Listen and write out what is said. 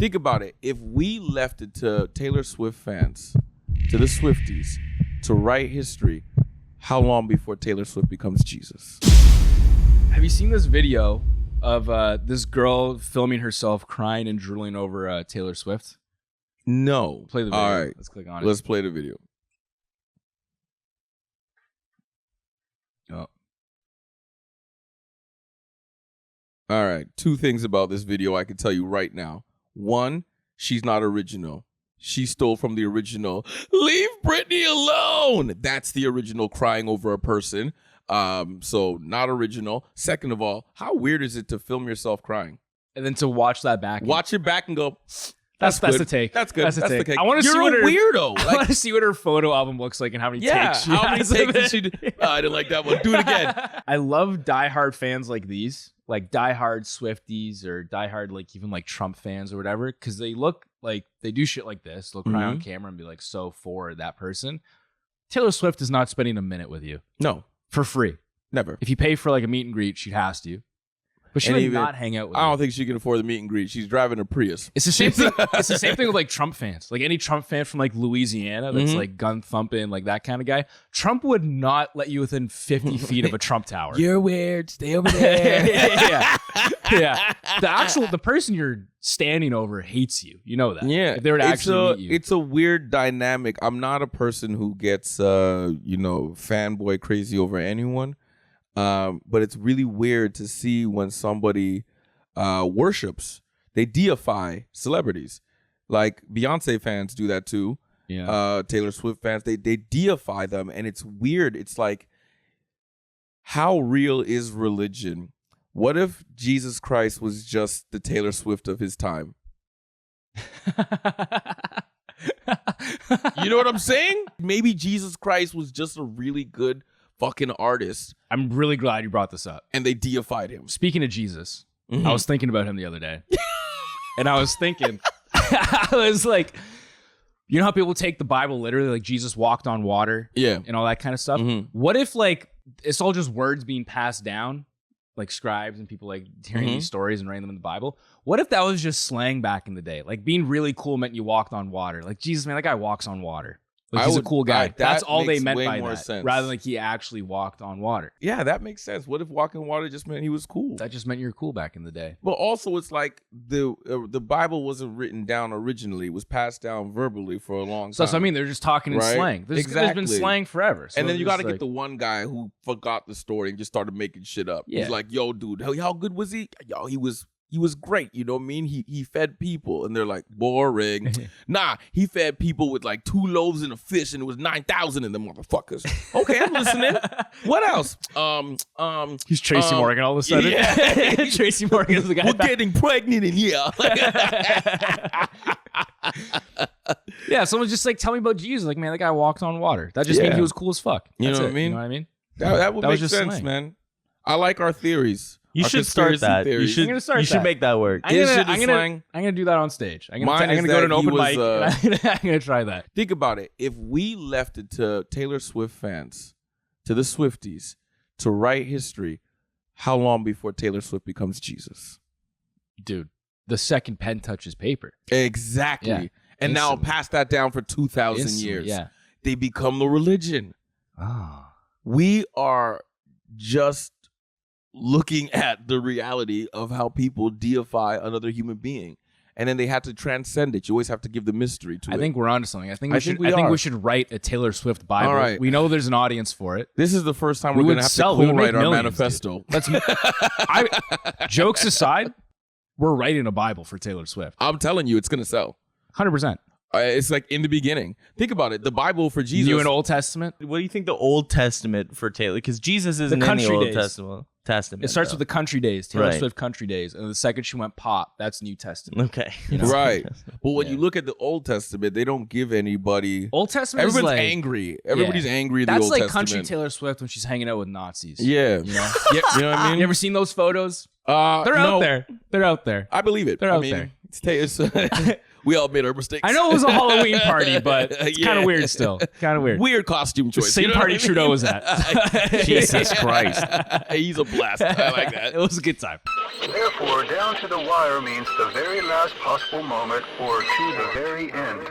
Think about it. If we left it to Taylor Swift fans, to the Swifties, to write history, how long before Taylor Swift becomes Jesus? Have you seen this video of this girl filming herself crying and drooling over Taylor Swift? No. Play the video. All right. Let's click on it. Let's play the video. Oh. All right. 2 things about this video I can tell you right now. 1, she's not original. She stole from the original. Leave Britney alone. That's the original crying over a person. So not original. Second of all, how weird is it to film yourself crying? And then to watch that back. Watch it back and go, That's the take. That's good. That's the take. take. I want to see You're what a her weirdo. I want to see what her photo album looks like and how many takes she how many has takes of did it. she do? I didn't like that one. Do it again. I love diehard fans like these, like diehard Swifties or diehard like even like Trump fans or whatever, because they look like they do shit like this. They'll cry on camera and be like so for that person. Taylor Swift is not spending a minute with you. No, for free. never. If you pay for like a meet and greet, she has to. But she And would even- not hang out with I you. don't think she can afford the meet and greet. She's driving a Prius. It's the same thing. It's the same thing with like Trump fans. Like any Trump fan from like Louisiana that's like gun thumping, like that kind of guy. Trump would not let you within 50 feet of a Trump tower. You're weird. Stay over there. yeah. The person you're standing over hates you. You know that. Yeah, If they were to actually meet you. It's a weird dynamic. I'm not a person who gets, fanboy crazy over anyone. But it's really weird to see when somebody worships. They deify celebrities. Like Beyonce fans do that too. Yeah. Taylor Swift fans, they deify them. And it's weird. It's like, how real is religion? What if Jesus Christ was just the Taylor Swift of his time? You know what I'm saying? Maybe Jesus Christ was just a really good fucking artist I'm really glad you brought this up. and they deified him. Speaking of Jesus, I was thinking about him the other day. And I was thinking, I was like, you know how people take the Bible literally, like Jesus walked on water Yeah. and all that kind of stuff? What if like it's all just words being passed down, like scribes and people like hearing these stories and writing them in the Bible? What if that was just slang back in the day? Like being really cool meant you walked on water. Like, Jesus, man, that guy walks on water. Like, he's a cool guy. That's all they makes meant way by more that. sense. Rather than like he actually walked on water. Yeah, that makes sense. What if walking water just meant he was cool? That just meant you were cool back in the day. But also, it's like the Bible wasn't written down originally; it was passed down verbally for a long time. So that's what I mean. They're just talking in Right? slang. There's been Exactly. slang forever. So And then it's you got to just get like- the one guy who forgot the story and just started making shit up. Yeah. He's like, "Yo, dude, how good was he? Yo, he was great. You know what I mean? He fed people." And they're like, "Boring." Nah, he fed people with like 2 loaves and a fish, and it was 9,000 of them motherfuckers. Okay, I'm listening. What else? He's Tracy Morgan all of a sudden. Yeah. Tracy Morgan is the guy. We're getting pregnant in here. Yeah, someone's just like, tell me about Jesus. Like, man, that guy walked on water. That just means Yeah. he was cool as fuck. You That's know what it. I mean? You know what I mean? That would That was make just sense, slang. man. I like our theories. You Our should start conspiracy that. theories. I'm gonna start You should that. make that work. I'm Is gonna, it a I'm, gonna, slang? I'm gonna do that on stage. I'm Mine gonna is go to an that he open was, mic. I'm gonna try that. Think about it. If we left it to Taylor Swift fans, to the Swifties, to write history, how long before Taylor Swift becomes Jesus? Dude, the second pen touches paper. Exactly. Yeah. And now Instantly. pass that down for 2,000 Instantly, years. yeah. They become the religion. Oh. We are just looking at the reality of how people deify another human being. And then they have to transcend it. You always have to give the mystery to it. I think we're onto something. I think I think we we should write a Taylor Swift Bible. All right. We know there's an audience for it. this is the first time We we're would going to have sell- to we would co-write make our millions, manifesto. Jokes aside, we're writing a Bible for Taylor Swift. I'm telling you, it's going to sell. 100%. It's like in the beginning. Think about it. The Bible for Jesus. New and Old Testament. What do you think the Old Testament for Taylor? Because Jesus isn't in country the Old days. Testament. It starts though. with the country days, Taylor Right. Swift country days. And the second she went pop, that's New Testament. Okay. Right. But when you look at the Old Testament, they don't give anybody. Old Testament Everyone's is like, angry. Everybody's angry. In the that's Old like Testament. country Taylor Swift when she's hanging out with Nazis. Yeah. You know? You know what I mean? You ever seen those photos? They're no, out there. They're out there. I believe it. They're I out mean, there. It's We all made our mistakes. I know it was a Halloween party, but it's kind of weird still. Kind of weird. Weird costume choice. Same you know party what I mean? Trudeau was at. Jesus Christ. He's a blast. I like that. It was a good time. Therefore, down to the wire means the very last possible moment or to the very end.